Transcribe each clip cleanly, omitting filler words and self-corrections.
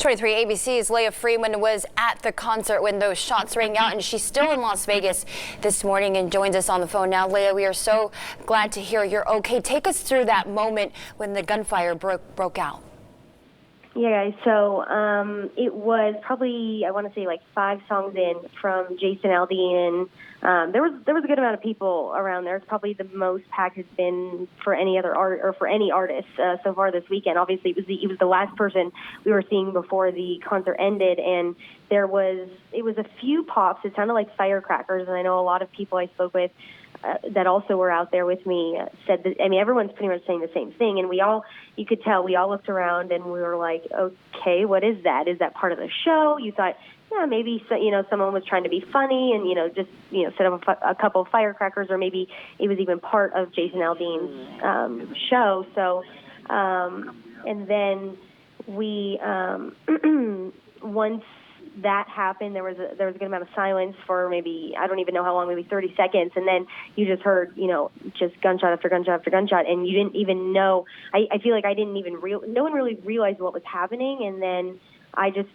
23ABC's Leah Freeman was at the concert when those shots rang out, and she's still in Las Vegas this morning and joins us on the phone now. Leah, we are so glad to hear you're okay. Take us through that moment when the gunfire broke out. Yeah, so it was probably, I want to say, like 5 songs in from Jason Aldean. There was a good amount of people around there. It's probably the most packed it's been for any other art or for any artist so far this weekend. Obviously, it was the last person we were seeing before the concert ended, and it was a few pops. It sounded like firecrackers, and I know a lot of people I spoke with that also were out there with me said that, I mean, everyone's pretty much saying the same thing, and you could tell, we all looked around and we were like, okay, what is that? Is that part of the show? You thought, yeah, maybe, someone was trying to be funny and, just, set up a couple of firecrackers, or maybe it was even part of Jason Aldean's show. So, and then we, once that happened, there was a good amount of silence for maybe, I don't even know how long, maybe 30 seconds. And then you just heard, just gunshot after gunshot after gunshot. And you didn't even know, I feel like no one really realized what was happening. And then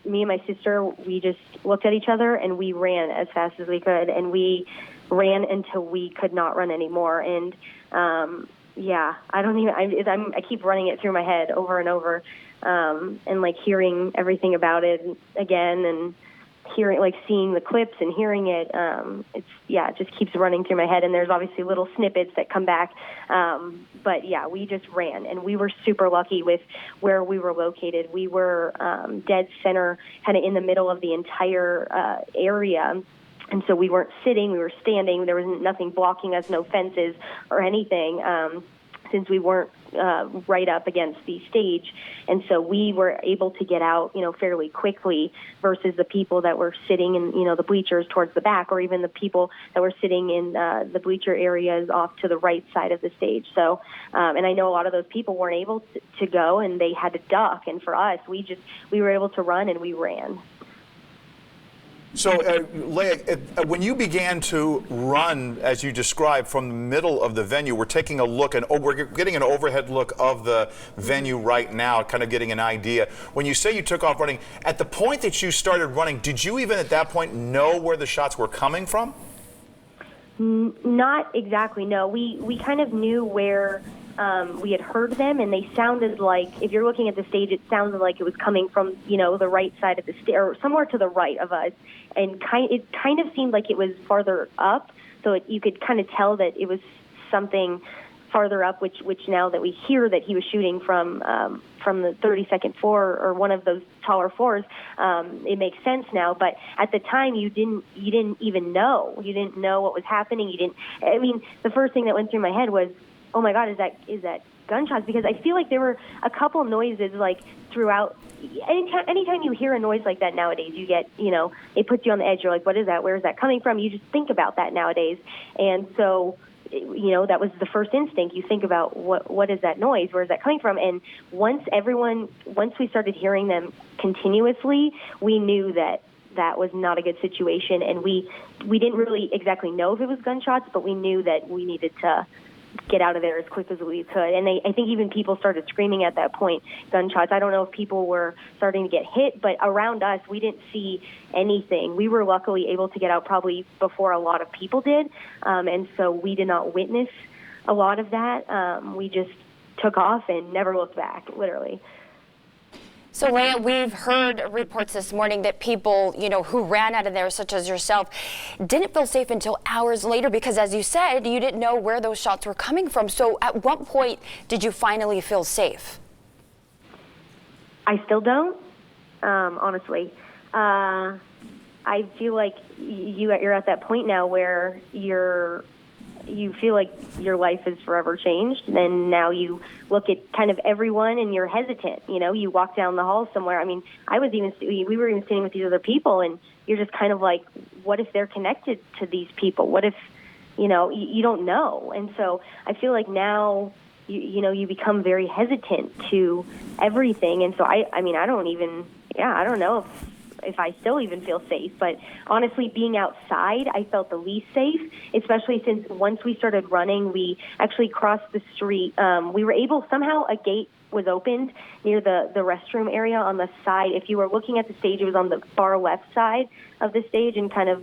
me and my sister, we just looked at each other and we ran as fast as we could. And we ran until we could not run anymore. And, I keep running it through my head over and over. And like hearing everything about it again, and seeing the clips and hearing it, it just keeps running through my head. And there's obviously little snippets that come back. But yeah, we just ran, and we were super lucky with where we were located. We were, dead center, kind of in the middle of the entire, area. And so we weren't sitting, we were standing. There was nothing blocking us, no fences or anything. Since we weren't right up against the stage. And so we were able to get out, fairly quickly versus the people that were sitting in, the bleachers towards the back, or even the people that were sitting in the bleacher areas off to the right side of the stage. So, and I know a lot of those people weren't able to go, and they had to duck. And for us, we were able to run, and we ran. So, Leah, when you began to run, as you described, from the middle of the venue, we're taking a look, and we're getting an overhead look of the venue right now, kind of getting an idea. When you say you took off running, at the point that you started running, did you even at that point know where the shots were coming from? Not exactly, no. We kind of knew where we had heard them, and they sounded like, if you're looking at the stage, it sounded like it was coming from, the right side of the stage, or somewhere to the right of us. And it kind of seemed like it was farther up, so you could kind of tell that it was something farther up, which now that we hear that he was shooting from the 32nd floor, or one of those taller floors, it makes sense now. But at the time, you didn't even know. You didn't know what was happening. The first thing that went through my head was, oh my God, is that gunshots? Because I feel like there were a couple noises like throughout. Anytime you hear a noise like that nowadays, you get, it puts you on the edge. You're like, what is that? Where is that coming from? You just think about that nowadays. And so, that was the first instinct. You think about what is that noise? Where is that coming from? And once we started hearing them continuously, we knew that was not a good situation. And we didn't really exactly know if it was gunshots, but we knew that we needed to get out of there as quick as we could. And I think even people started screaming at that point, gunshots. I don't know if people were starting to get hit, but around us, we didn't see anything. We were luckily able to get out probably before a lot of people did. And so we did not witness a lot of that. We just took off and never looked back, literally. So, Leah, we've heard reports this morning that people, who ran out of there, such as yourself, didn't feel safe until hours later because, as you said, you didn't know where those shots were coming from. So at what point did you finally feel safe? I still don't, honestly. I feel like you're at that point now where you feel like your life is forever changed. And now you look at kind of everyone and you're hesitant. You walk down the hall somewhere. I mean, we were even sitting with these other people, and you're just kind of like, what if they're connected to these people? What if, you don't know. And so I feel like now, you become very hesitant to everything. And so I don't know if I still even feel safe. But honestly, being outside, I felt the least safe, especially since once we started running, we actually crossed the street. We were able, somehow a gate was opened near the restroom area on the side. If you were looking at the stage, it was on the far left side of the stage, and kind of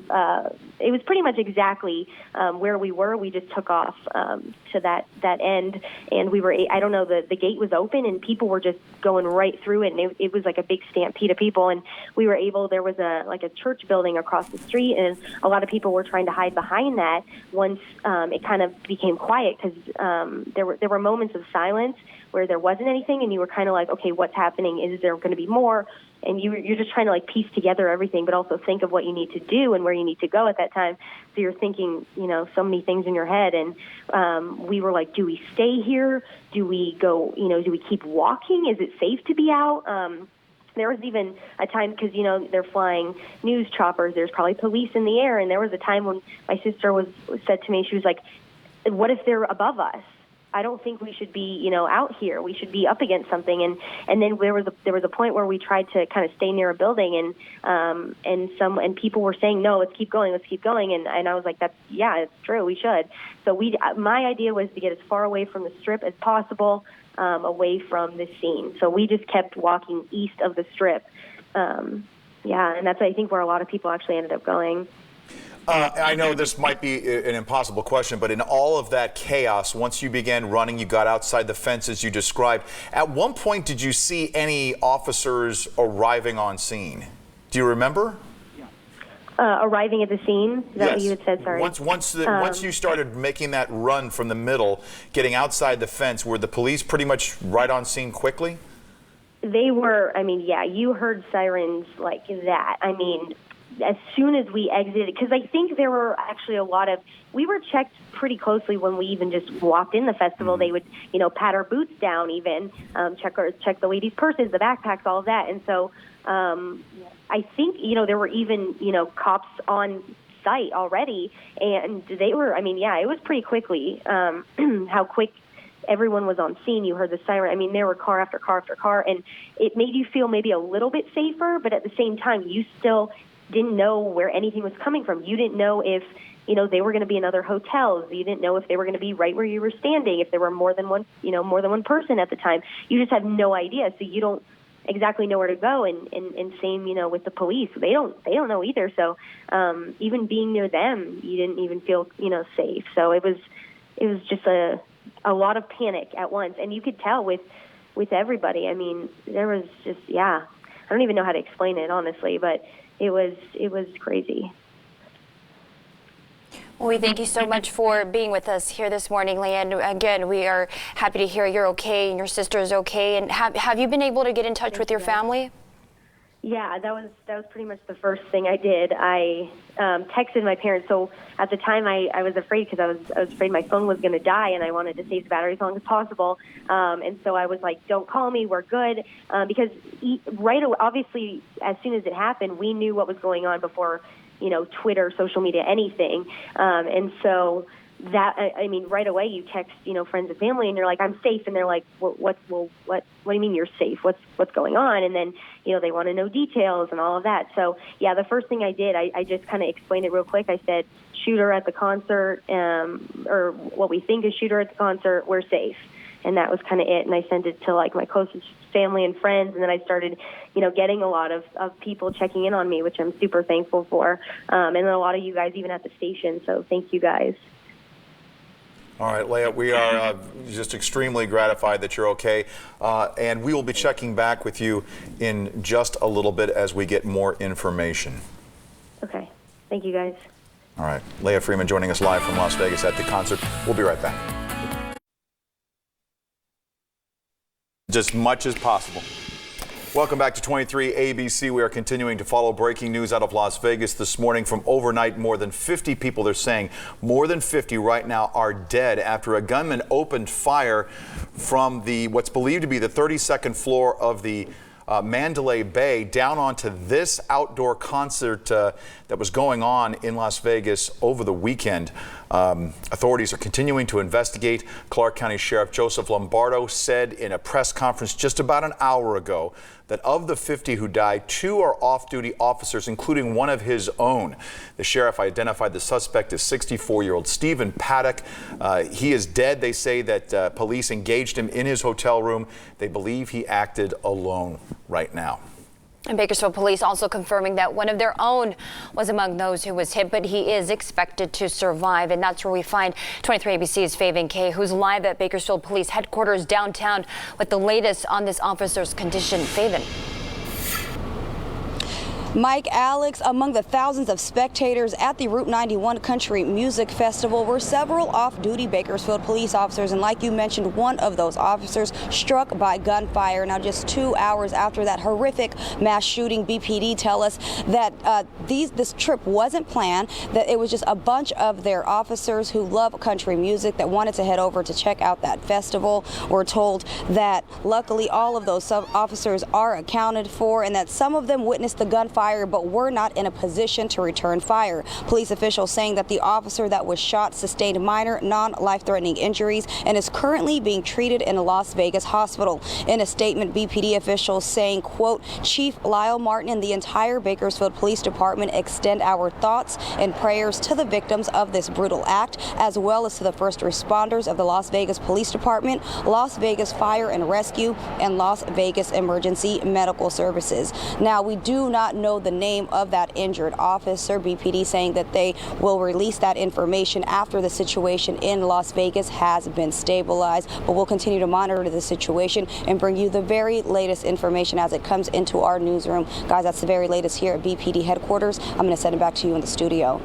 it was pretty much exactly where we were. We just took off to that end, and we were, I don't know, the gate was open and people were just going right through it, and it was like a big stampede of people, and we were able, there was a church building across the street, and a lot of people were trying to hide behind that once it kind of became quiet, because there were moments of silence where there wasn't anything, and you were kind of like, okay, what's happening? Is there going to be more? And you're just trying to like piece together everything, but also think of what you need to do and where you need to go at that time. So you're thinking, so many things in your head. And we were like, do we stay here? Do we go, do we keep walking? Is it safe to be out? There was even a time, because, they're flying news choppers. There's probably police in the air. And there was a time when my sister said to me, she was like, what if they're above us? I don't think we should be, out here. We should be up against something. And then there was a point where we tried to kind of stay near a building, and people were saying, no, let's keep going. And I was like, it's true. We should. So my idea was to get as far away from the Strip as possible, away from the scene. So we just kept walking east of the Strip. And that's, I think, where a lot of people actually ended up going. I know this might be an impossible question, but in all of that chaos, once you began running, you got outside the fences you described. At one point, did you see any officers arriving on scene? Do you remember? Arriving at the scene? Is that what you had said? Sorry. Once you started making that run from the middle, getting outside the fence, were the police pretty much right on scene quickly? They were. You heard sirens like that. As soon as we exited, because I think there were actually we were checked pretty closely when we even just walked in the festival. They would, pat our boots down, even check the ladies' purses, the backpacks, all of that. And so I think, there were even, cops on site already, and they were, it was pretty quickly how quick everyone was on scene. You heard the siren. There were car after car after car, and it made you feel maybe a little bit safer, but at the same time, you still didn't know where anything was coming from. You didn't know if, they were going to be in other hotels. You didn't know if they were going to be right where you were standing, if there were more than one person at the time. You just have no idea. So you don't exactly know where to go. And same, with the police. They don't know either. So even being near them, you didn't even feel, safe. So it was just a lot of panic at once. And you could tell with everybody. There was just, I don't even know how to explain it, honestly, but it was crazy. Well, we thank you so much for being with us here this morning, Leah. And again, we are happy to hear you're okay and your sister is okay. And have you been able to get in touch with your family? Yeah, that was pretty much the first thing I did. I texted my parents. So at the time, I was afraid, because I was afraid my phone was going to die, and I wanted to save the battery as long as possible. And so I was like, "Don't call me. We're good." Because right away, obviously, as soon as it happened, we knew what was going on before, Twitter, social media, anything. And so that, right away you text, friends and family, and you're like, "I'm safe," and they're like, what do you mean you're safe? What's going on? And then, they want to know details and all of that. So yeah, the first thing I did, I just kind of explained it real quick. I said, shooter at the concert, or what we think is shooter at the concert, we're safe. And that was kind of it. And I sent it to like my closest family and friends. And then I started, getting a lot of people checking in on me, which I'm super thankful for. And then a lot of you guys even at the station. So thank you guys. All right, Leah, we are just extremely gratified that you're okay, and we will be checking back with you in just a little bit as we get more information. Okay, thank you guys. All right, Leah Freeman joining us live from Las Vegas at the concert. We'll be right back. As much as possible. Welcome back to 23 ABC. We are continuing to follow breaking news out of Las Vegas this morning. From overnight, more than 50 people, they're saying more than 50 right now, are dead after a gunman opened fire from what's believed to be the 32nd floor of the Mandalay Bay down onto this outdoor concert that was going on in Las Vegas over the weekend. Authorities are continuing to investigate. Clark County Sheriff Joseph Lombardo said in a press conference just about an hour ago that of the 50 who died, 2 are off-duty officers, including one of his own. The sheriff identified the suspect as 64-year-old Stephen Paddock. He is dead. They say that police engaged him in his hotel room. They believe he acted alone right now. And Bakersfield police also confirming that one of their own was among those who was hit, but he is expected to survive. And that's where we find 23ABC's Faven Kay, who's live at Bakersfield Police headquarters downtown with the latest on this officer's condition. Faven. Mike, Alex, among the thousands of spectators at the Route 91 Country Music Festival were several off-duty Bakersfield police officers, and like you mentioned, one of those officers struck by gunfire. Now, just 2 hours after that horrific mass shooting, BPD tell us that this trip wasn't planned, that it was just a bunch of their officers who love country music that wanted to head over to check out that festival. We're told that luckily all of those officers are accounted for and that some of them witnessed the gunfire but were not in a position to return fire. Police officials saying that the officer that was shot sustained minor, non-life-threatening injuries and is currently being treated in a Las Vegas hospital. In a statement, BPD officials saying, quote, Chief Lyle Martin and the entire Bakersfield Police Department extend our thoughts and prayers to the victims of this brutal act, as well as to the first responders of the Las Vegas Police Department, Las Vegas Fire and Rescue, and Las Vegas Emergency Medical Services. Now, we do not know the name of that injured officer. BPD saying that they will release that information after the situation in Las Vegas has been stabilized. But we'll continue to monitor the situation and bring you the very latest information as it comes into our newsroom. Guys, that's the very latest here at BPD headquarters. I'm going to send it back to you in the studio.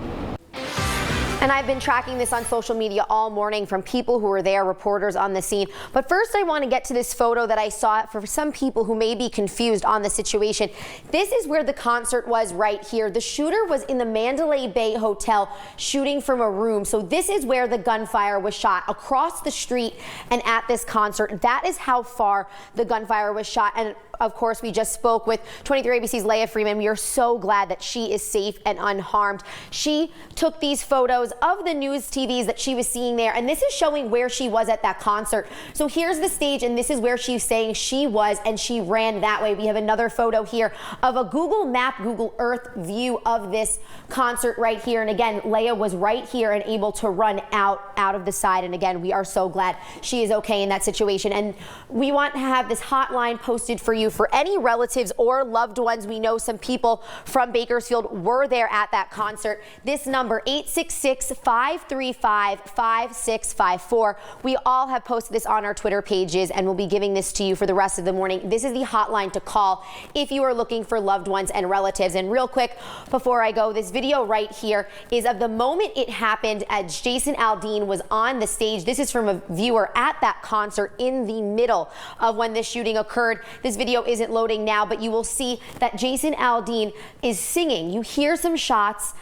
And I've been tracking this on social media all morning from people who were there, reporters on the scene. But first, I want to get to this photo that I saw for some people who may be confused on the situation. This is where the concert was right here. The shooter was in the Mandalay Bay Hotel shooting from a room. So this is where the gunfire was shot, across the street and at this concert. That is how far the gunfire was shot. And of course, we just spoke with 23ABC's Leah Freeman. We are so glad that she is safe and unharmed. She took these photos of the news TVs that she was seeing there, and this is showing where she was at that concert. So here's the stage, and this is where she's saying she was, and she ran that way. We have another photo here of a Google Map, Google Earth view of this concert right here. And again, Leah was right here and able to run out of the side. And again, we are so glad she is okay in that situation. And we want to have this hotline posted for you for any relatives or loved ones. We know some people from Bakersfield were there at that concert. This number, 866-535-5654. We all have posted this on our Twitter pages, and we'll be giving this to you for the rest of the morning. This is the hotline to call if you are looking for loved ones and relatives. And real quick, before I go, this video right here is of the moment it happened as Jason Aldean was on the stage. This is from a viewer at that concert in the middle of when this shooting occurred. This video isn't loading now, but you will see that Jason Aldean is singing. You hear some shots.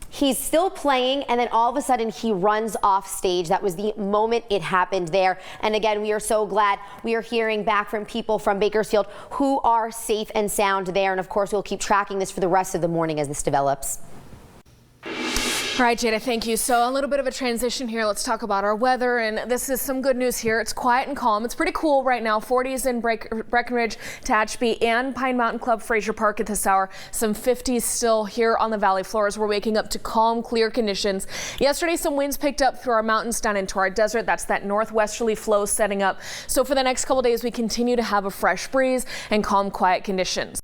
He's still playing, and then all of a sudden he runs off stage. That was the moment it happened there. And again, we are so glad we are hearing back from people from Bakersfield who are safe and sound there. And of course, we'll keep tracking this for the rest of the morning as this develops. All right, Jada, thank you. So a little bit of a transition here. Let's talk about our weather. And this is some good news here. It's quiet and calm. It's pretty cool right now. 40s in Breckenridge, Tehachapi, and Pine Mountain Club, Fraser Park at this hour. Some 50s still here on the valley floors. We're waking up to calm, clear conditions. Yesterday, some winds picked up through our mountains down into our desert. That's that northwesterly flow setting up. So for the next couple days, we continue to have a fresh breeze and calm, quiet conditions.